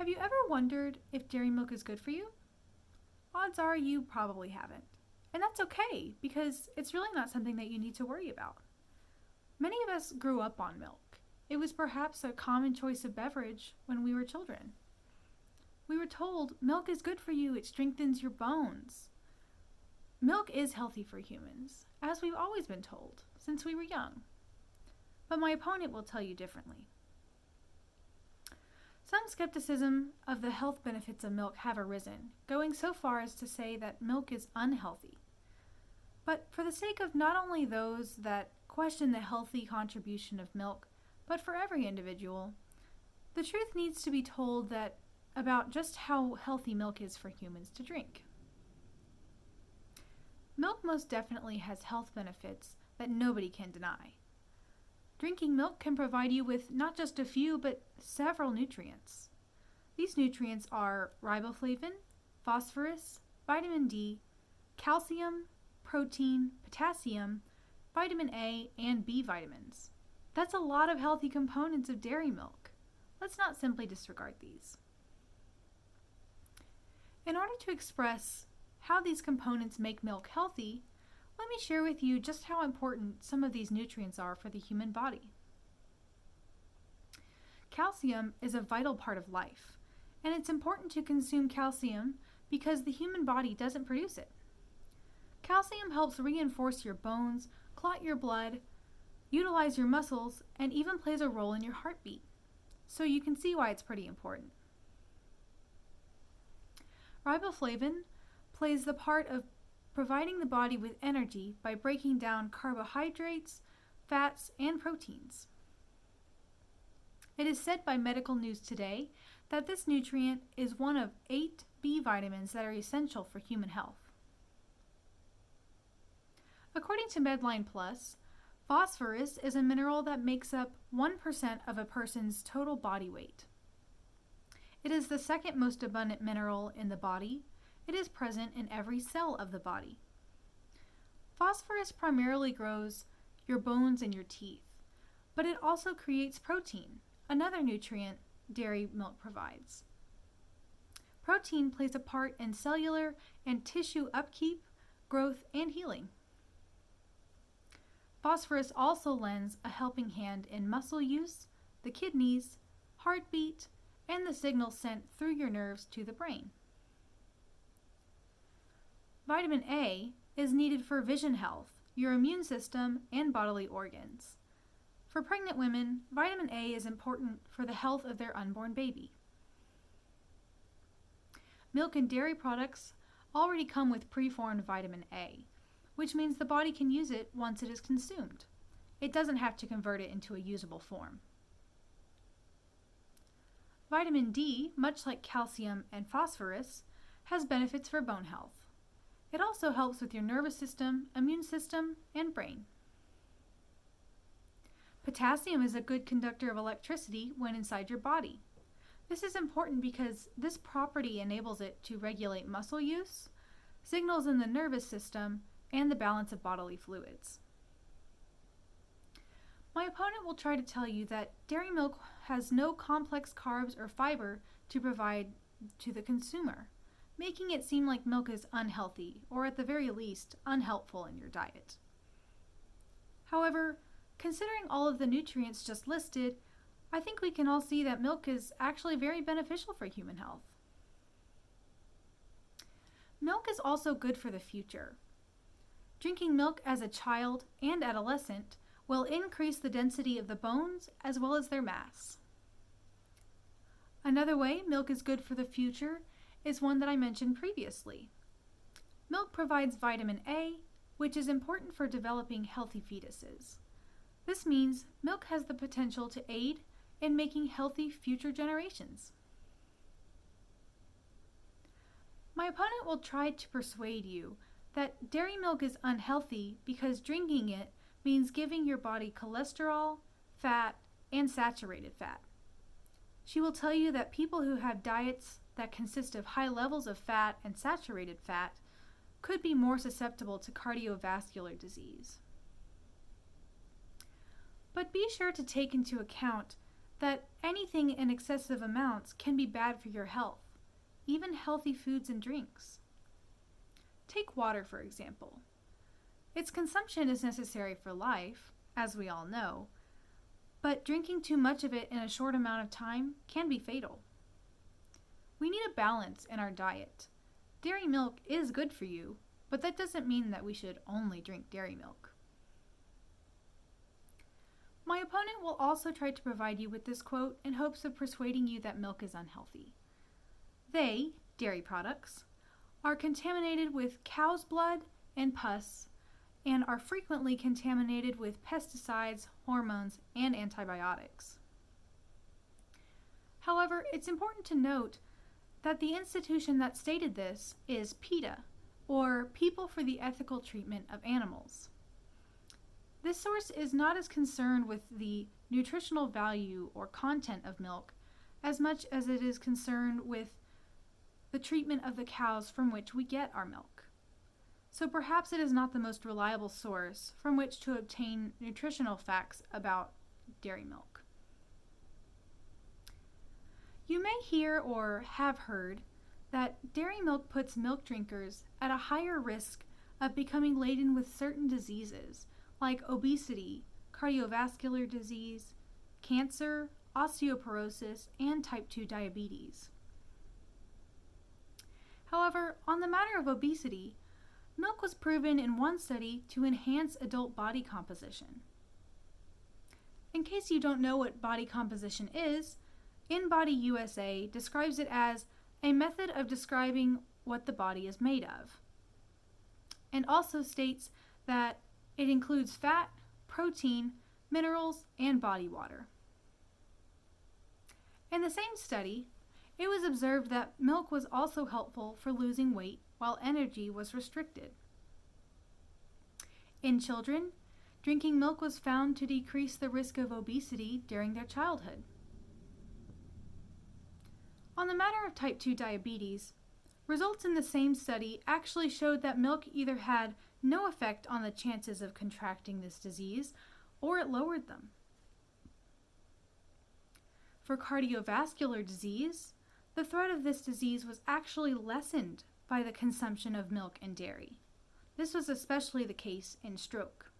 Have you ever wondered if dairy milk is good for you? Odds are you probably haven't. And that's okay, because it's really not something that you need to worry about. Many of us grew up on milk. It was perhaps a common choice of beverage when we were children. We were told milk is good for you, it strengthens your bones. Milk is healthy for humans, as we've always been told since we were young. But my opponent will tell you differently. Some skepticism of the health benefits of milk have arisen, going so far as to say that milk is unhealthy. But for the sake of not only those that question the healthy contribution of milk, but for every individual, the truth needs to be told about just how healthy milk is for humans to drink. Milk most definitely has health benefits that nobody can deny. Drinking milk can provide you with not just a few, but several nutrients. These nutrients are riboflavin, phosphorus, vitamin D, calcium, protein, potassium, vitamin A, and B vitamins. That's a lot of healthy components of dairy milk. Let's not simply disregard these. In order to express how these components make milk healthy, let me share with you just how important some of these nutrients are for the human body. Calcium is a vital part of life, and it's important to consume calcium because the human body doesn't produce it. Calcium helps reinforce your bones, clot your blood, utilize your muscles, and even plays a role in your heartbeat. So you can see why it's pretty important. Riboflavin plays the part of providing the body with energy by breaking down carbohydrates, fats, and proteins. It is said by Medical News Today that this nutrient is one of 8 B vitamins that are essential for human health. According to Medline Plus, phosphorus is a mineral that makes up 1% of a person's total body weight. It is the second most abundant mineral in the body. It is present in every cell of the body. Phosphorus primarily grows your bones and your teeth, but it also creates protein, another nutrient dairy milk provides. Protein plays a part in cellular and tissue upkeep, growth, and healing. Phosphorus also lends a helping hand in muscle use, the kidneys, heartbeat, and the signals sent through your nerves to the brain. Vitamin A is needed for vision health, your immune system, and bodily organs. For pregnant women, vitamin A is important for the health of their unborn baby. Milk and dairy products already come with preformed vitamin A, which means the body can use it once it is consumed. It doesn't have to convert it into a usable form. Vitamin D, much like calcium and phosphorus, has benefits for bone health. It also helps with your nervous system, immune system, and brain. Potassium is a good conductor of electricity when inside your body. This is important because this property enables it to regulate muscle use, signals in the nervous system, and the balance of bodily fluids. My opponent will try to tell you that dairy milk has no complex carbs or fiber to provide to the consumer, making it seem like milk is unhealthy, or at the very least, unhelpful in your diet. However, considering all of the nutrients just listed, I think we can all see that milk is actually very beneficial for human health. Milk is also good for the future. Drinking milk as a child and adolescent will increase the density of the bones as well as their mass. Another way milk is good for the future is one that I mentioned previously. Milk provides vitamin A, which is important for developing healthy fetuses. This means milk has the potential to aid in making healthy future generations. My opponent will try to persuade you that dairy milk is unhealthy because drinking it means giving your body cholesterol, fat, and saturated fat. She will tell you that people who have diets that consist of high levels of fat and saturated fat could be more susceptible to cardiovascular disease. But be sure to take into account that anything in excessive amounts can be bad for your health, even healthy foods and drinks. Take water, for example. Its consumption is necessary for life, as we all know, but drinking too much of it in a short amount of time can be fatal. We need a balance in our diet. Dairy milk is good for you, but that doesn't mean that we should only drink dairy milk. My opponent will also try to provide you with this quote in hopes of persuading you that milk is unhealthy. They, dairy products, are contaminated with cow's blood and pus and are frequently contaminated with pesticides, hormones, and antibiotics. However, it's important to note that the institution that stated this is PETA, or People for the Ethical Treatment of Animals. This source is not as concerned with the nutritional value or content of milk as much as it is concerned with the treatment of the cows from which we get our milk. So perhaps it is not the most reliable source from which to obtain nutritional facts about dairy milk. You may hear or have heard that dairy milk puts milk drinkers at a higher risk of becoming laden with certain diseases like obesity, cardiovascular disease, cancer, osteoporosis, and type 2 diabetes. However, on the matter of obesity, milk was proven in one study to enhance adult body composition. In case you don't know what body composition is, InBody USA describes it as a method of describing what the body is made of, and also states that it includes fat, protein, minerals, and body water. In the same study, it was observed that milk was also helpful for losing weight while energy was restricted. In children, drinking milk was found to decrease the risk of obesity during their childhood. On the matter of type 2 diabetes, results in the same study actually showed that milk either had no effect on the chances of contracting this disease or it lowered them. For cardiovascular disease, the threat of this disease was actually lessened by the consumption of milk and dairy. This was especially the case in stroke.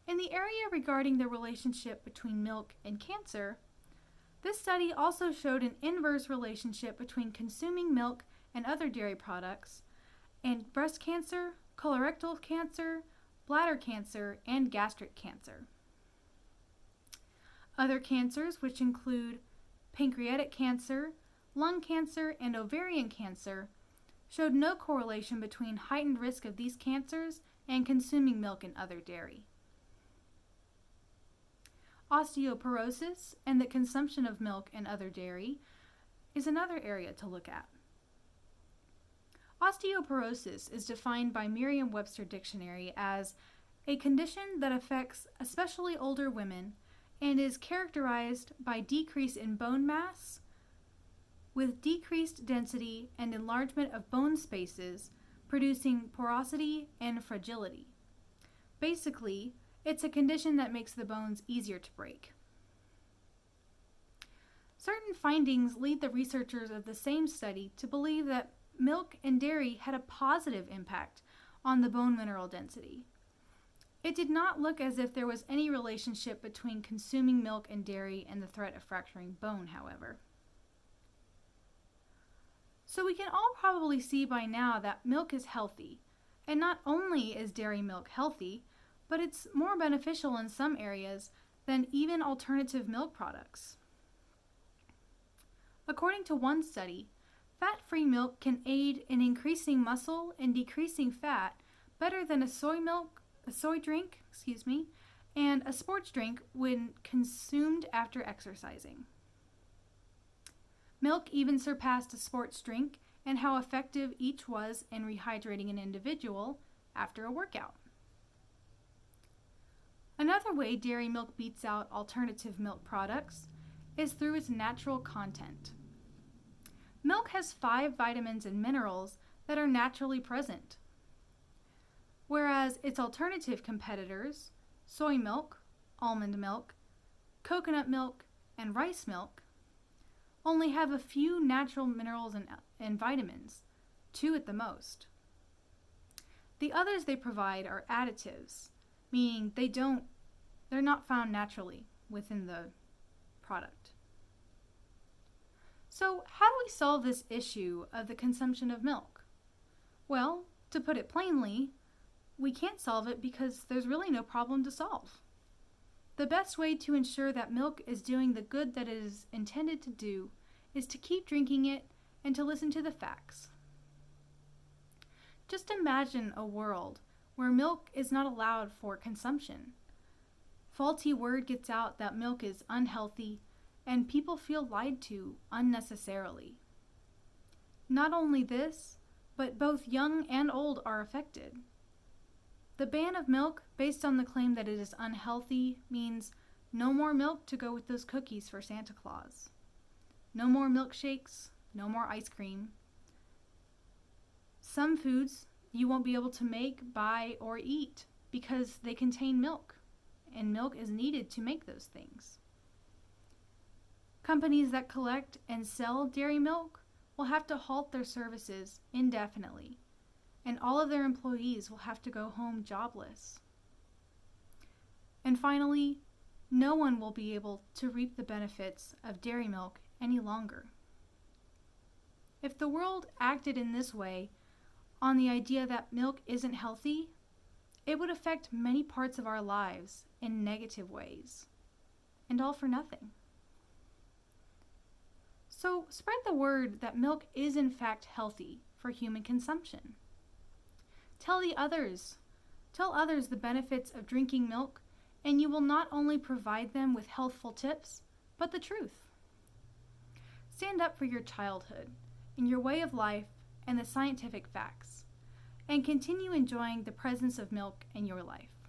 In the area regarding the relationship between milk and cancer, this study also showed an inverse relationship between consuming milk and other dairy products and breast cancer, colorectal cancer, bladder cancer, and gastric cancer. Other cancers, which include pancreatic cancer, lung cancer, and ovarian cancer, showed no correlation between heightened risk of these cancers and consuming milk and other dairy. Osteoporosis and the consumption of milk and other dairy is another area to look at. Osteoporosis is defined by Merriam-Webster Dictionary as a condition that affects especially older women and is characterized by decrease in bone mass with decreased density and enlargement of bone spaces, producing porosity and fragility. Basically, it's a condition that makes the bones easier to break. Certain findings lead the researchers of the same study to believe that milk and dairy had a positive impact on the bone mineral density. It did not look as if there was any relationship between consuming milk and dairy and the threat of fracturing bone, however. So we can all probably see by now that milk is healthy, and not only is dairy milk healthy, but it's more beneficial in some areas than even alternative milk products. According to one study, fat-free milk can aid in increasing muscle and decreasing fat better than a soy drink, and a sports drink when consumed after exercising. Milk even surpassed a sports drink in how effective each was in rehydrating an individual after a workout. Another way dairy milk beats out alternative milk products is through its natural content. Milk has 5 vitamins and minerals that are naturally present, whereas its alternative competitors, soy milk, almond milk, coconut milk, and rice milk only have a few natural minerals and vitamins, 2 at the most. The others they provide are additives, meaning they're not found naturally within the product. So, how do we solve this issue of the consumption of milk? Well, to put it plainly, we can't solve it because there's really no problem to solve. The best way to ensure that milk is doing the good that it is intended to do is to keep drinking it and to listen to the facts. Just imagine a world where milk is not allowed for consumption. Faulty word gets out that milk is unhealthy, and people feel lied to unnecessarily. Not only this, but both young and old are affected. The ban of milk, based on the claim that it is unhealthy, means no more milk to go with those cookies for Santa Claus. No more milkshakes, no more ice cream. Some foods you won't be able to make, buy, or eat because they contain milk, and milk is needed to make those things. Companies that collect and sell dairy milk will have to halt their services indefinitely, and all of their employees will have to go home jobless. And finally, no one will be able to reap the benefits of dairy milk any longer. If the world acted in this way on the idea that milk isn't healthy, it would affect many parts of our lives in negative ways, and all for nothing. So spread the word that milk is in fact healthy for human consumption. Tell others the benefits of drinking milk, and you will not only provide them with healthful tips, but the truth. Stand up for your childhood and your way of life and the scientific facts, and continue enjoying the presence of milk in your life.